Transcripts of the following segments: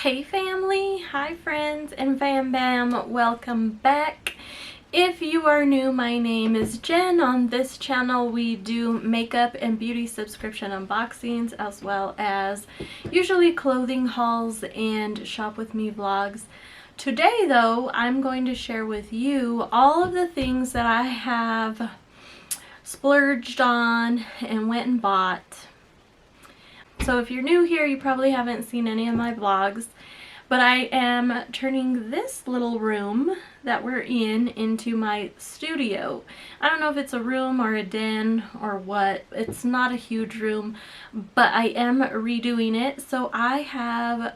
Hey family, hi friends and fam bam, welcome back. If you are new, my name is Jen. On this channel we do makeup and beauty subscription unboxings as well as usually clothing hauls and shop with me vlogs. Today though, I'm going to share with you all of the things that I have splurged on and went and bought. So if you're new here, you probably haven't seen any of my vlogs, but I am turning this little room that we're in into my studio. I don't know if it's a room or a den or what. It's not a huge room, but I am redoing it. So I have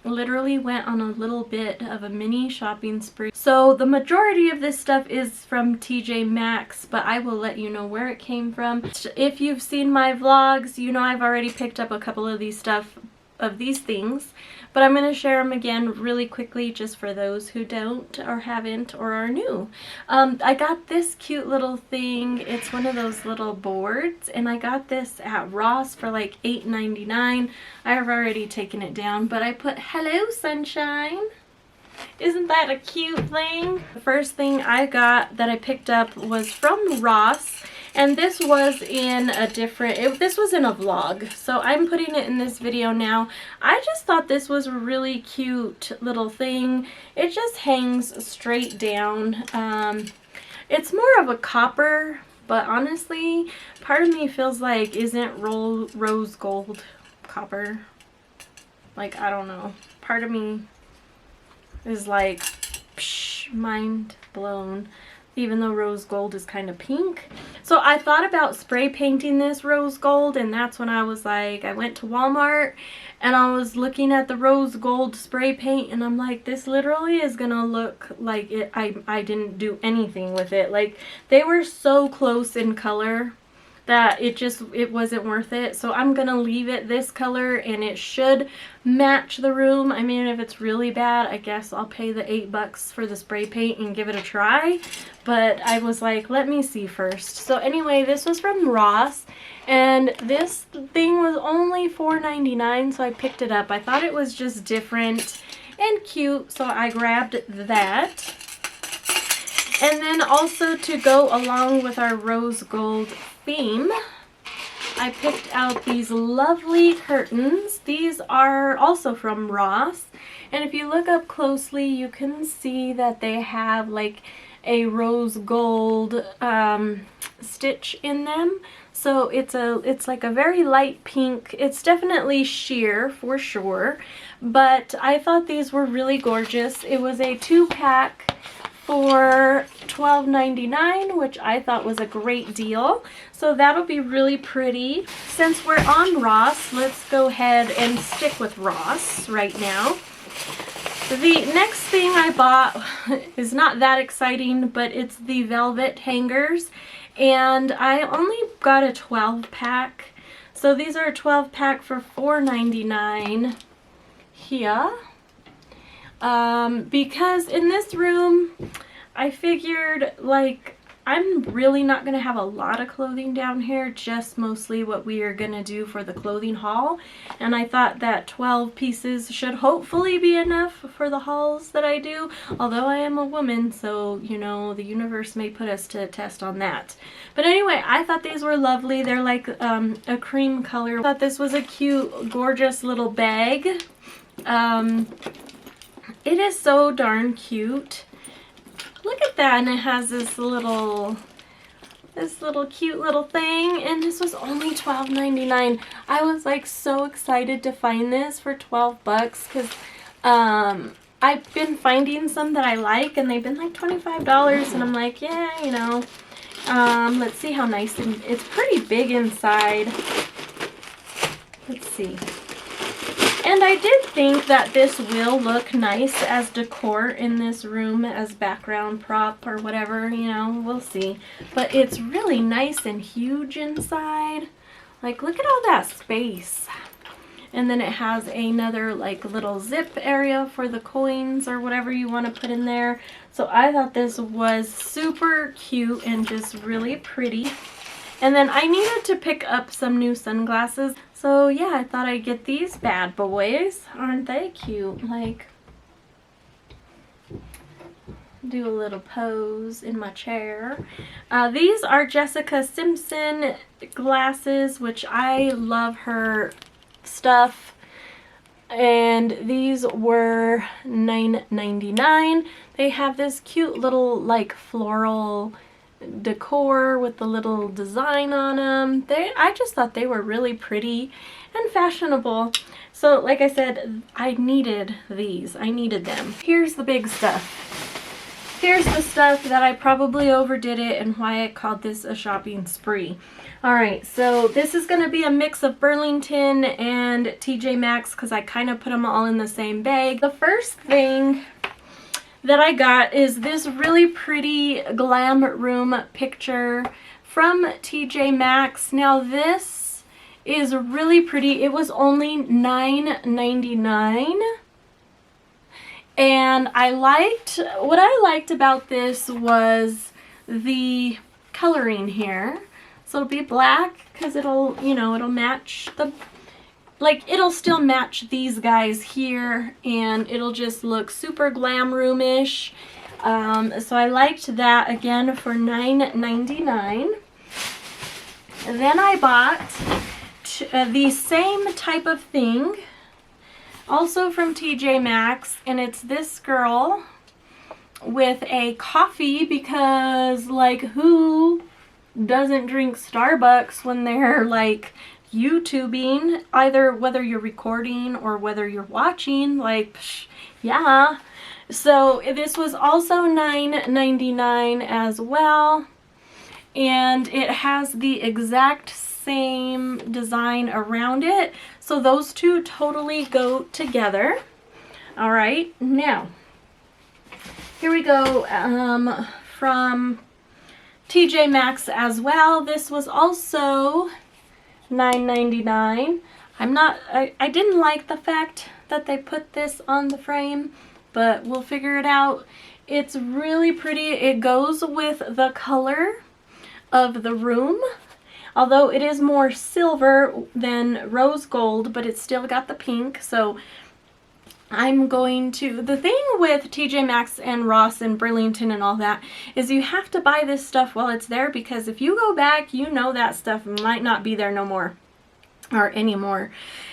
literally went on a little bit of a mini shopping spree. So the majority of this stuff is from Maxx, but I will let you know where it came from. If you've seen my vlogs, you know I've already picked up a couple of these things, but I'm going to share them again really quickly just for those who don't or haven't or are new. I got this cute little thing. It's one of those little boards, and I got this at Ross for like $8.99. I have already taken it down, but I put "Hello Sunshine." Isn't that a cute thing? The first thing I got that I picked up was from Ross, and this was in a different, this was in a vlog, so I'm putting it in this video now. I just thought this was a really cute little thing. It just hangs straight down. It's more of a copper, but honestly, part of me feels like, isn't rose gold copper? Like, I don't know. Part of me is like, psh, mind blown, even though rose gold is kind of pink. So I thought about spray painting this rose gold, and that's when I was like, I went to Walmart and I was looking at the rose gold spray paint, and I'm like, this literally is gonna look like it. I didn't do anything with it. Like, they were so close in color that it wasn't worth it. So I'm gonna leave it this color, and it should match the room. I mean, if it's really bad, I guess I'll pay the $8 for the spray paint and give it a try, but I was like, let me see first. So anyway, this was from Ross, and this thing was only $4.99, so I picked it up. I thought it was just different and cute, so I grabbed that. And then also, to go along with our rose gold theme, I picked out these lovely curtains. These are also from Ross, and if you look up closely, you can see that they have like a rose gold stitch in them. So it's like a very light pink. It's definitely sheer for sure, but I thought these were really gorgeous. It was a 2-pack for $12.99, which I thought was a great deal. So that'll be really pretty. Since we're on Ross, let's go ahead and stick with Ross right now. The next thing I bought is not that exciting, but it's the velvet hangers, and I only got a 12-pack. So these are a 12-pack for $4.99 here. Because in this room, I figured, like, I'm really not going to have a lot of clothing down here, just mostly what we are going to do for the clothing haul. And I thought that 12 pieces should hopefully be enough for the hauls that I do. Although I am a woman, so, you know, the universe may put us to a test on that. But anyway, I thought these were lovely. They're like a cream color. I thought this was a cute, gorgeous little bag. It is so darn cute. Look at that, and it has this little cute little thing, and this was only $12.99. I was like so excited to find this for $12 because I've been finding some that I like, and they've been like $25, and I'm like, yeah, you know. Let's see how nice it's pretty big inside. Let's see. And I did think that this will look nice as decor in this room, as background prop or whatever, you know, we'll see. But it's really nice and huge inside. Like, look at all that space. And then it has another like little zip area for the coins or whatever you want to put in there. So I thought this was super cute and just really pretty. And then I needed to pick up some new sunglasses. So yeah, I thought I'd get these bad boys. Aren't they cute? Like, do a little pose in my chair. These are Jessica Simpson glasses, which I love her stuff. And these were $9.99. They have this cute little like floral decor with the little design on them. I just thought they were really pretty and fashionable. So like I said, I needed these. I needed them. Here's the big stuff. Here's the stuff that I probably overdid it and why I called this a shopping spree. Alright, so this is going to be a mix of Burlington and TJ Maxx because I kind of put them all in the same bag. The first thing that I got is this really pretty glam room picture from TJ Maxx. Now this is really pretty. It was only $9.99. And what I liked about this was the coloring here. So it'll be black because it'll, you know, it'll match it'll still match these guys here, and it'll just look super glam room-ish. So I liked that, again, for $9.99. Then I bought the same type of thing, also from TJ Maxx, and it's this girl with a coffee because, like, who doesn't drink Starbucks when they're, like, YouTubing, either whether you're recording or whether you're watching, like, psh, yeah. So this was also $9.99 as well, and it has the exact same design around it, so those two totally go together. All right, now here we go, from TJ Maxx as well. This was also $9.99. I didn't like the fact that they put this on the frame, but we'll figure it out. It's really pretty. It goes with the color of the room, although it is more silver than rose gold, but it's still got the pink. So I'm going to, the thing with TJ Maxx and Ross and Burlington and all that is you have to buy this stuff while it's there, because if you go back, you know that stuff might not be there no more or anymore.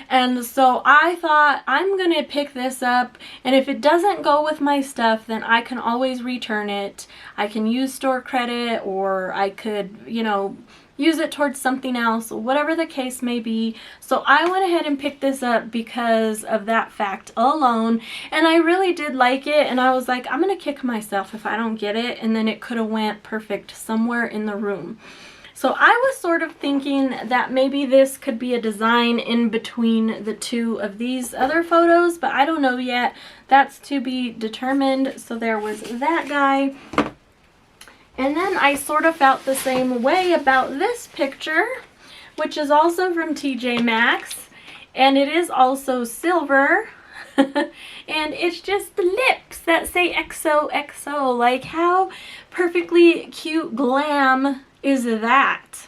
And so I thought, I'm gonna pick this up, and if it doesn't go with my stuff, then I can always return it. I can use store credit, or I could, you know, use it towards something else, whatever the case may be. So I went ahead and picked this up because of that fact alone, and I really did like it, and I was like, I'm gonna kick myself if I don't get it, and then it could have went perfect somewhere in the room. So I was sort of thinking that maybe this could be a design in between the two of these other photos, but I don't know yet. That's to be determined. So there was that guy. And then I sort of felt the same way about this picture, which is also from TJ Maxx, and it is also silver. And it's just the lips that say XOXO. Like, how perfectly cute glam is that?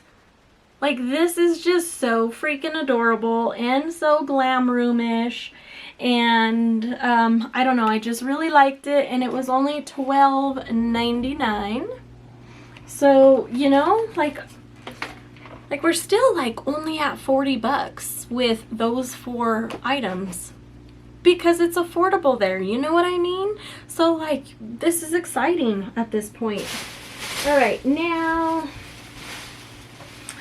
Like, this is just so freaking adorable and so glam room-ish. And I don't know, I just really liked it, and it was only $12.99. So, you know, like we're still like only at 40 bucks with those 4 items, because it's affordable there, you know what I mean? So like, this is exciting at this point. All right, now,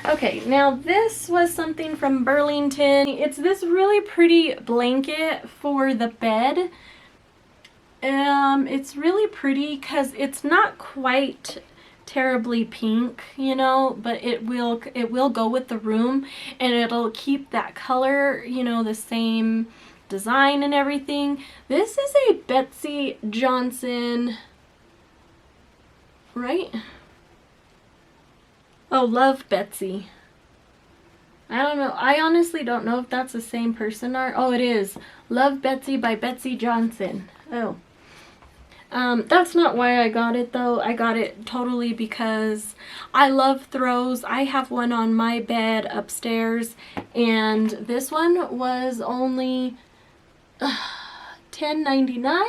okay, now this was something from Burlington. It's this really pretty blanket for the bed. It's really pretty because it's not quite terribly pink, you know, but it will go with the room, and it'll keep that color, you know, the same design and everything. This is a Betsy Johnson, right? Oh, Love Betsy. I don't know. I honestly don't know if that's the same person or... Oh, it is. Love Betsy by Betsy Johnson. Oh. That's not why I got it though. I got it totally because I love throws. I have one on my bed upstairs, and this one was only $10.99.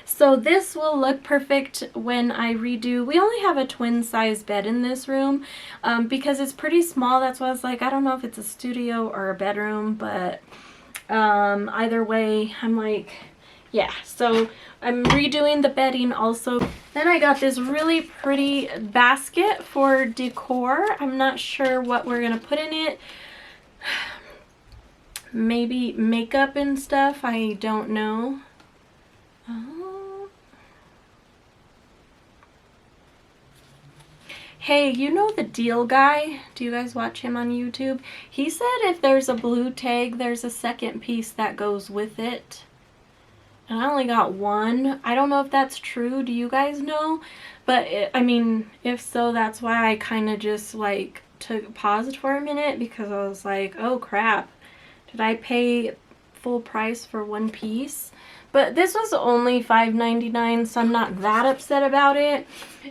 So this will look perfect when I redo. We only have a twin size bed in this room because it's pretty small. That's why I was like, I don't know if it's a studio or a bedroom, but either way, I'm like, yeah. So I'm redoing the bedding also. Then I got this really pretty basket for decor. I'm not sure what we're gonna put in it. Maybe makeup and stuff. I don't know. Hey, you know the Deal Guy? Do you guys watch him on YouTube? He said if there's a blue tag, there's a second piece that goes with it. And I only got one. I don't know if that's true. Do you guys know? But I mean, if so, that's why I kind of just like paused for a minute, because I was like, oh crap. Did I pay full price for one piece? But this was only $5.99, so I'm not that upset about it.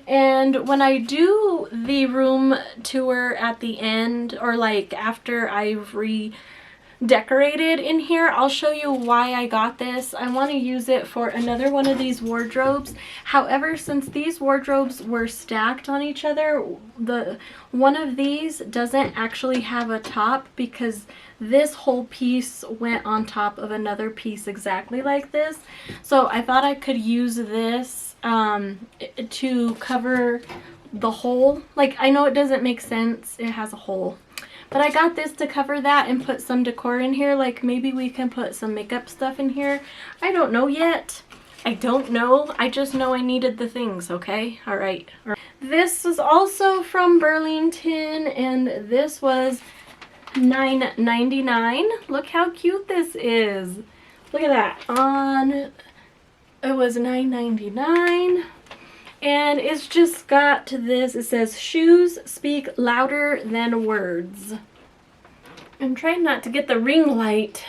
And when I do the room tour at the end, or like after I've redecorated in here, I'll show you why I got this. I want to use it for another one of these wardrobes. However, since these wardrobes were stacked on each other, one of these doesn't actually have a top, because this whole piece went on top of another piece exactly like this. So I thought I could use this to cover the hole. Like, I know it doesn't make sense, it has a hole, but I got this to cover that and put some decor in here. Like maybe we can put some makeup stuff in here. I don't know yet. I don't know. I just know I needed the things, okay? All right. This was also from Burlington, and this was $9.99. Look how cute this is. Look at that. It was $9.99, and it's just got to this. It says, shoes speak louder than words. I'm trying not to get the ring light,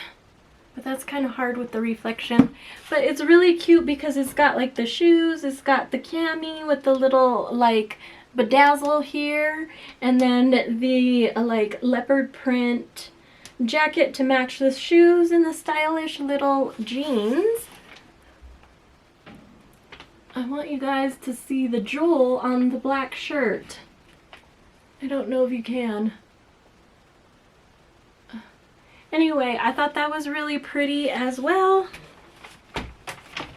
but that's kind of hard with the reflection. But it's really cute because it's got like the shoes, it's got the cami with the little like bedazzle here, and then the like leopard print jacket to match the shoes, and the stylish little jeans. I want you guys to see the jewel on the black shirt. I don't know if you can. Anyway, I thought that was really pretty as well.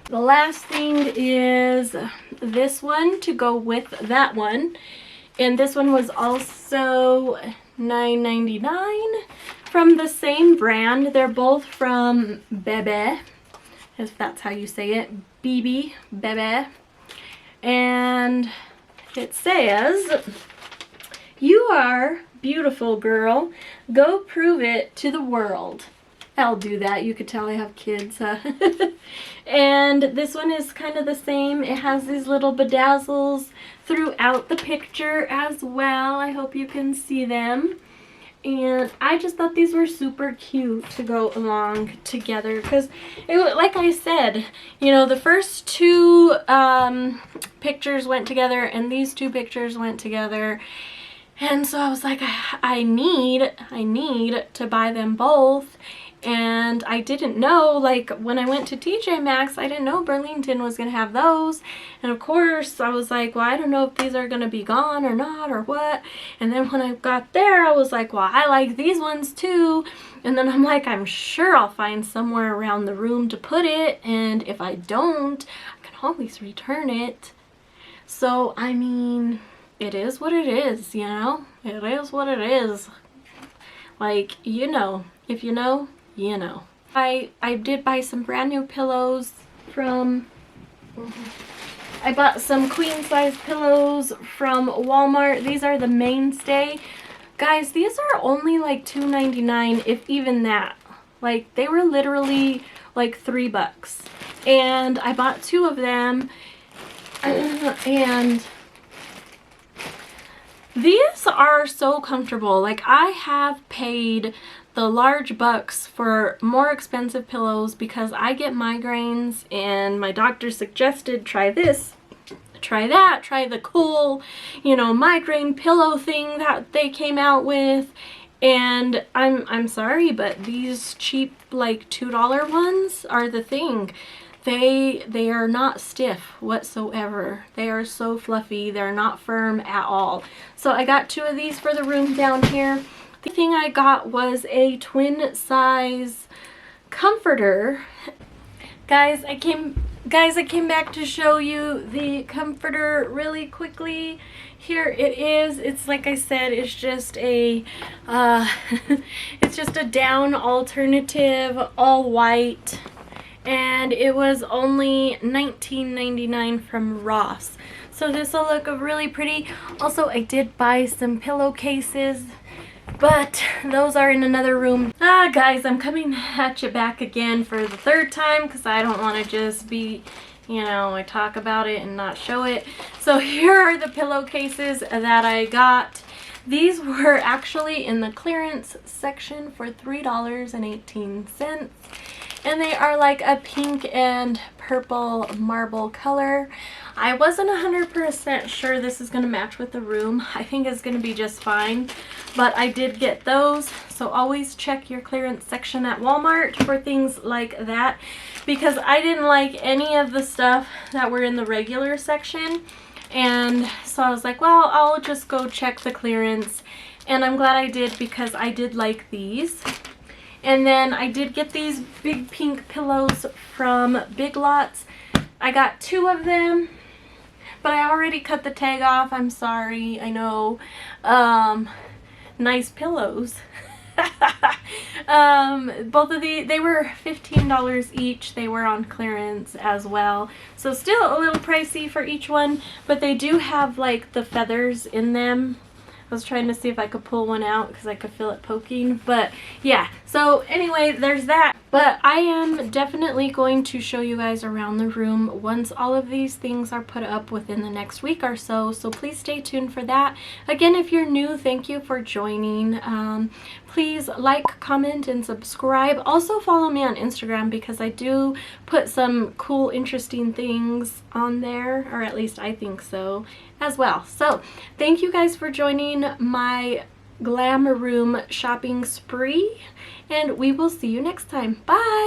The last thing is this one to go with that one. And this one was also $9.99 from the same brand. They're both from Bebe, if that's how you say it. Bebe. And it says, you are beautiful, girl. Go prove it to the world. I'll do that. You could tell I have kids, huh? And this one is kind of the same. It has these little bedazzles throughout the picture as well. I hope you can see them. And I just thought these were super cute to go along together, because like I said, you know, the first two pictures went together and these two pictures went together. And so I was like, I need to buy them both. And I didn't know, like when I went to TJ Maxx, I didn't know Burlington was going to have those. And of course I was like, well, I don't know if these are going to be gone or not or what. And then when I got there, I was like, well, I like these ones too. And then I'm like, I'm sure I'll find somewhere around the room to put it. And if I don't, I can always return it. So, I mean, it is what it is, you know? It is what it is. Like, you know, if you know, you know. I did buy some brand new pillows from, I bought some queen size pillows from Walmart. These are the Mainstay. Guys, these are only like $2.99, if even that. Like, they were literally like $3. And I bought 2 of them. And these are so comfortable. Like, I have paid the large bucks for more expensive pillows because I get migraines and my doctor suggested try this, try that, try the cool, you know, migraine pillow thing that they came out with. And I'm sorry, but these cheap like $2 ones are the thing. They are not stiff whatsoever. They are so fluffy. They're not firm at all. So I got 2 of these for the room down here. The thing I got was a twin size comforter. Guys, I came back to show you the comforter really quickly. Here it is. It's like I said, it's just a it's just a down alternative, all white, and it was only $19.99 from Ross. So this will look really pretty. Also, I did buy some pillowcases, but those are in another room. Guys, I'm coming at you back again for the 3rd time because I don't want to just be, you know, I talk about it and not show it. So here are the pillowcases that I got. These were actually in the clearance section for $3.18. And they are like a pink and purple marble color. I wasn't 100% sure this is going to match with the room. I think it's going to be just fine. But I did get those. So always check your clearance section at Walmart for things like that. Because I didn't like any of the stuff that were in the regular section. And so I was like, well, I'll just go check the clearance. And I'm glad I did because I did like these. And then I did get these big pink pillows from Big Lots. I got 2 of them, but I already cut the tag off. I'm sorry, I know. Nice pillows. Both of these, they were $15 each. They were on clearance as well. So still a little pricey for each one, but they do have like the feathers in them. I was trying to see if I could pull one out because I could feel it poking, but yeah. So anyway, there's that. But I am definitely going to show you guys around the room once all of these things are put up within the next week or so. So please stay tuned for that. Again, if you're new, thank you for joining. Please like, comment, and subscribe. Also follow me on Instagram because I do put some cool, interesting things on there, or at least I think so as well. So thank you guys for joining my glam room shopping spree, and we will see you next time. Bye!